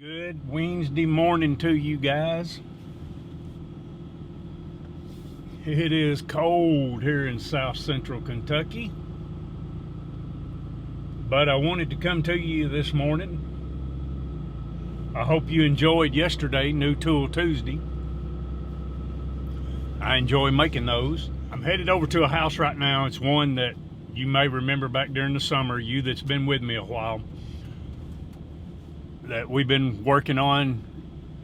Good Wednesday morning to you guys. It is cold here in South Central Kentucky, but I wanted to come to you this morning. I hope you enjoyed yesterday, New Tool Tuesday. I enjoy making those. I'm headed over to a house right now. It's one that you may remember back during the summer, you that's been with me a while, that we've been working on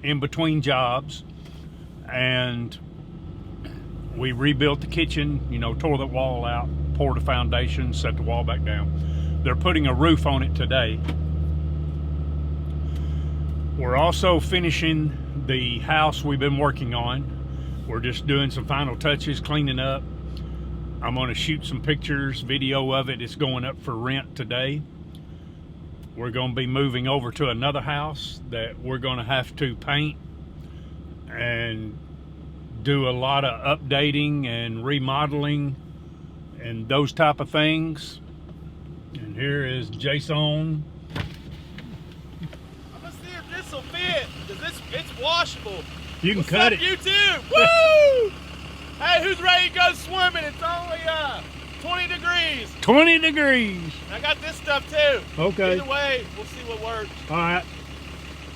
in between jobs, and we rebuilt the kitchen, tore the wall out, poured a foundation, set the wall back down. They're putting a roof on it today. We're also finishing the house we've been working on. We're just doing some final touches, cleaning up. I'm going to shoot some pictures, video of it. It's going up for rent today. We're going to be moving over to another house that we're going to have to paint and do a lot of updating and remodeling and those type of things. And here is Jason. I'm gonna see if this will fit, because it's washable. You can What's cut up, it. YouTube? Woo! Hey, who's ready to go swimming? It's only 20 degrees. 20 degrees. I got this stuff too. Okay. Either way, we'll see what works. All right.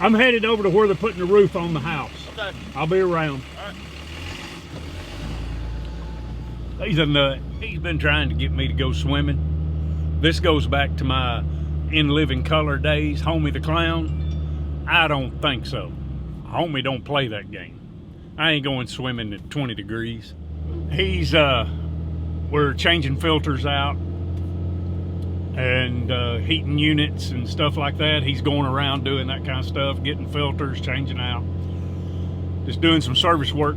I'm headed over to where they're putting the roof on the house. Okay. I'll be around. All right. He's a nut. He's been trying to get me to go swimming. This goes back to my In Living Color days, Homie the Clown. I don't think so. Homie don't play that game. I ain't going swimming at 20 degrees. We're changing filters out and heating units and stuff like that. He's going around doing that kind of stuff, getting filters, changing out. Just doing some service work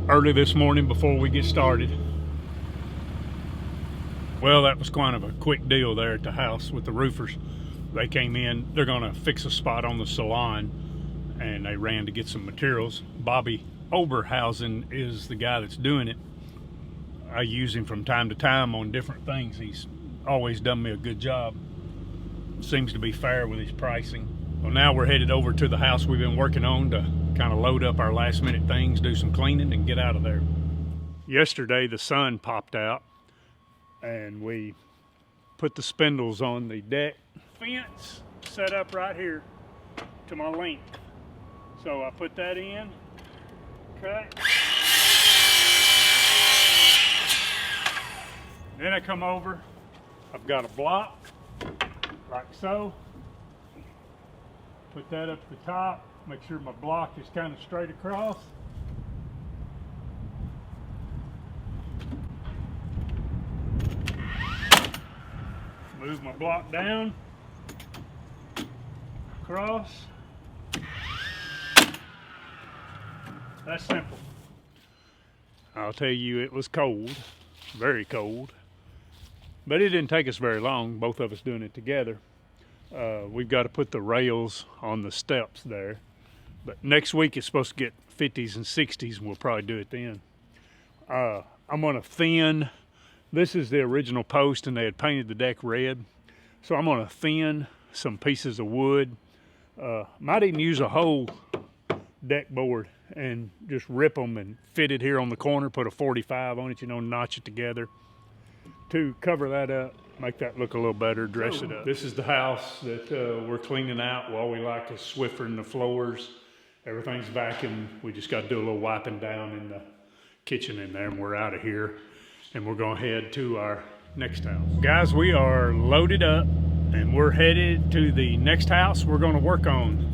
early this morning before we get started. Well, that was kind of a quick deal there at the house with the roofers. They came in, they're gonna fix a spot on the salon, and they ran to get some materials. Bobby Oberhausen is the guy that's doing it. I use him from time to time on different things. He's always done me a good job. Seems to be fair with his pricing. Well, now we're headed over to the house we've been working on to kind of load up our last minute things, do some cleaning, and get out of there. Yesterday the sun popped out and we put the spindles on the deck fence set up right here to my length. So I put that in, cut. Then I come over, I've got a block, like so. Put that up the top, make sure my block is kind of straight across. Move my block down, across. That's simple. I'll tell you, it was cold, very cold, but it didn't take us very long, both of us doing it together. We've got to put the rails on the steps there, but next week it's supposed to get 50s and 60s, and we'll probably do it then. I'm gonna thin. This is the original post, and they had painted the deck red. So I'm gonna thin some pieces of wood. Might even use a whole deck board and just rip them and fit it here on the corner, put a 45 on it, notch it together to cover that up, make that look a little better, dress it up. This is the house that we're cleaning out. All we like is Swiffering the floors. Everything's vacuumed. We just got to do a little wiping down in the kitchen in there, and we're out of here. And we're going to head to our next house. Guys, we are loaded up and we're headed to the next house we're going to work on.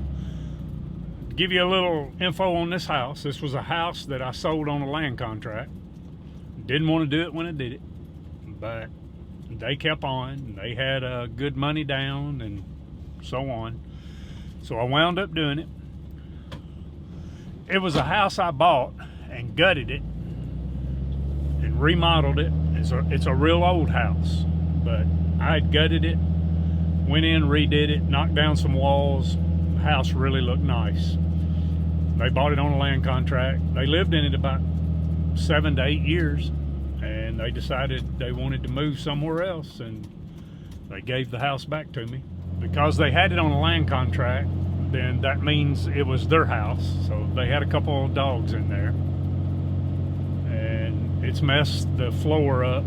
To give you a little info on this house, this was a house that I sold on a land contract. Didn't want to do it when I did it, but they kept on. They had good money down and so on. So I wound up doing it. It was a house I bought and gutted it and remodeled it. It's a real old house, but I had gutted it, went in, redid it, knocked down some walls. The house really looked nice. They bought it on a land contract. They lived in it about 7 to 8 years, and they decided they wanted to move somewhere else, and they gave the house back to me. Because they had it on a land contract, then that means it was their house. So they had a couple of dogs in there, and it's messed the floor up.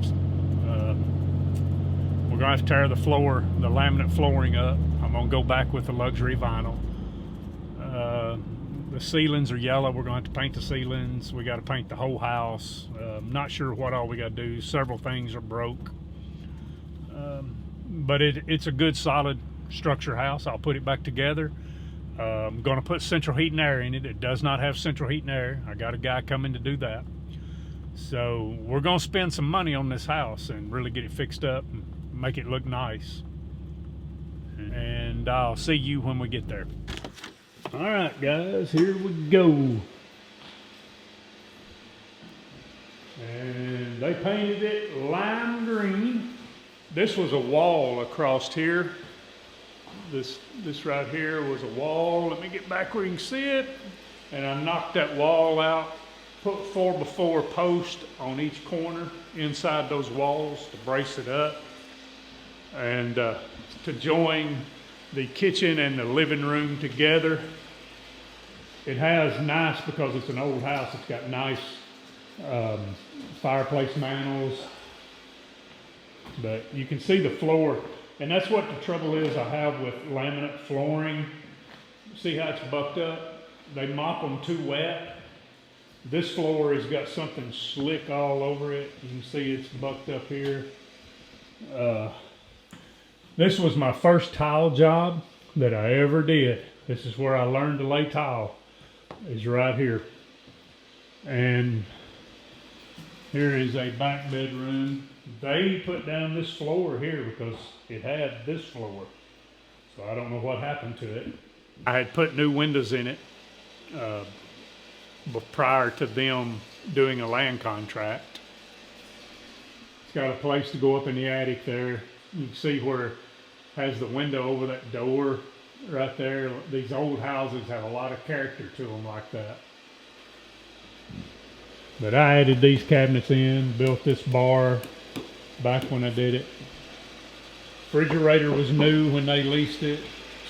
We're gonna have to tear the laminate flooring up. I'm gonna go back with the luxury vinyl. The ceilings are yellow. We're gonna have to paint the ceilings. We got to paint the whole house. Not sure what all we got to do. Several things are broke, but it's a good solid structure house. I'll put it back together. I'm gonna put central heat and air in it. It does not have central heat and air. I got a guy coming to do that. So we're gonna spend some money on this house and really get it fixed up and make it look nice. And I'll see you when we get there. All right, guys, here we go. And they painted it lime green. This was a wall across here. This right here was a wall. Let me get back where you can see it. And I knocked that wall out, put 4x4 posts on each corner inside those walls to brace it up. And to join the kitchen and the living room together. It has nice, because it's an old house, it's got nice fireplace mantles. But you can see the floor, and that's what the trouble is I have with laminate flooring. See how it's bucked up? They mop them too wet. This floor has got something slick all over it. You can see it's bucked up here. This was my first tile job that I ever did. This is where I learned to lay tile, is right here. And here is a back bedroom. They put down this floor here because it had this floor. So I don't know what happened to it. I had put new windows in it prior to them doing a land contract. It's got a place to go up in the attic there. You can see where it has the window over that door right there. These old houses have a lot of character to them like that. But I added these cabinets in, built this bar back when I did it. Refrigerator was new when they leased it.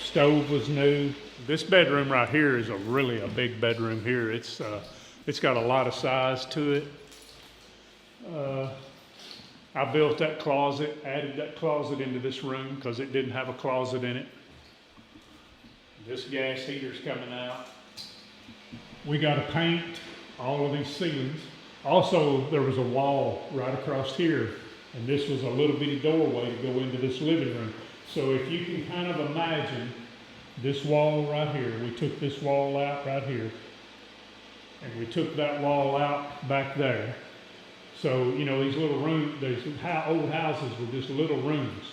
Stove was new. This bedroom right here is really a big bedroom here. It's got a lot of size to it. I built that closet, added that closet into this room because it didn't have a closet in it. This gas heater's coming out. We got to paint all of these ceilings. Also, there was a wall right across here, and this was a little bitty doorway to go into this living room. So if you can kind of imagine this wall right here, we took this wall out right here, and we took that wall out back there. So, you know, these little rooms, these old houses were just little rooms.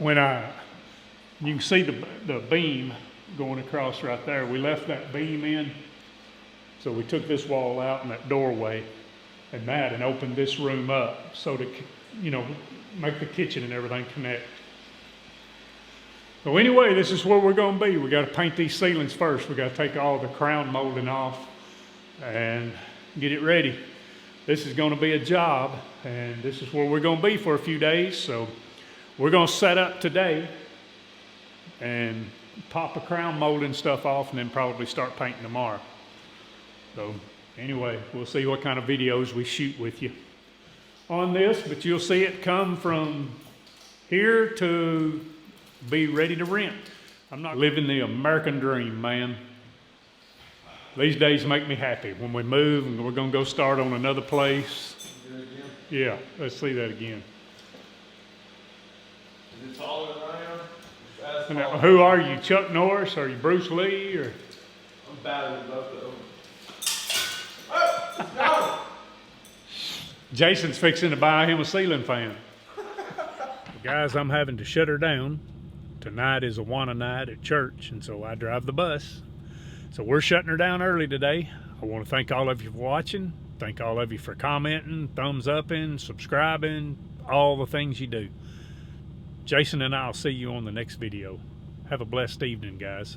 You can see the beam going across right there. We left that beam in. So we took this wall out and that doorway and opened this room up so to, you know, make the kitchen and everything connect. So anyway, this is where we're going to be. We got to paint these ceilings first. We got to take all the crown molding off and get it ready. This is going to be a job, and this is where we're going to be for a few days. So we're going to set up today and pop the crown molding stuff off and then probably start painting tomorrow. So anyway, we'll see what kind of videos we shoot with you on this, but you'll see it come from here to be ready to rent. I'm not living the American dream, man. These days make me happy. When we move and we're going to go start on another place. Yeah, let's see that again. Is it taller than I am? Now, who are you, Chuck Norris? Are you Bruce Lee? Or? I'm better than both of them. Oh, let's go! Jason's fixing to buy him a ceiling fan. Guys, I'm having to shut her down. Tonight is Awana night at church, and so I drive the bus. So we're shutting her down early today. I want to thank all of you for watching. Thank all of you for commenting, thumbs upping, subscribing, all the things you do. Jason and I'll see you on the next video. Have a blessed evening, guys.